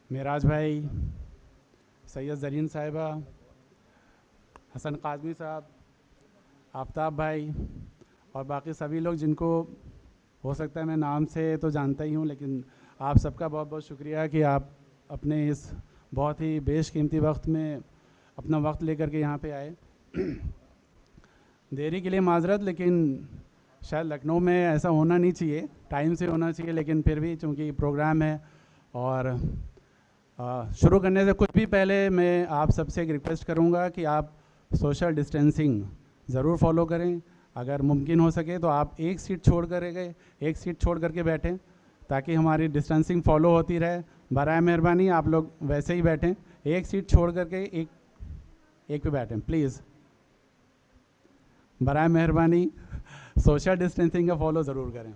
मेराज भाई, सैयद ज़रीन साहिबा, हसन काज़मी साहब, आफ्ताब भाई और बाकी सभी लोग जिनको हो सकता है मैं नाम से तो जानता ही हूँ, लेकिन आप सबका बहुत बहुत शुक्रिया कि आप अपने इस बहुत ही बेशकीमती वक्त में अपना वक्त लेकर के यहाँ पे आए। देरी के लिए माजरत, लेकिन शायद लखनऊ में ऐसा होना नहीं चाहिए, टाइम से होना चाहिए, लेकिन फिर भी चूँकि प्रोग्राम है और शुरू करने से कुछ भी पहले मैं आप सबसे एक रिक्वेस्ट करूँगा कि आप सोशल डिस्टेंसिंग ज़रूर फॉलो करें। अगर मुमकिन हो सके तो आप एक सीट छोड़ करके बैठें ताकि हमारी डिस्टेंसिंग फॉलो होती रहे। बराए मेहरबानी आप लोग वैसे ही बैठें, एक सीट छोड़ करके एक पे बैठें प्लीज़। बराए मेहरबानी सोशल डिस्टेंसिंग का फॉलो ज़रूर करें।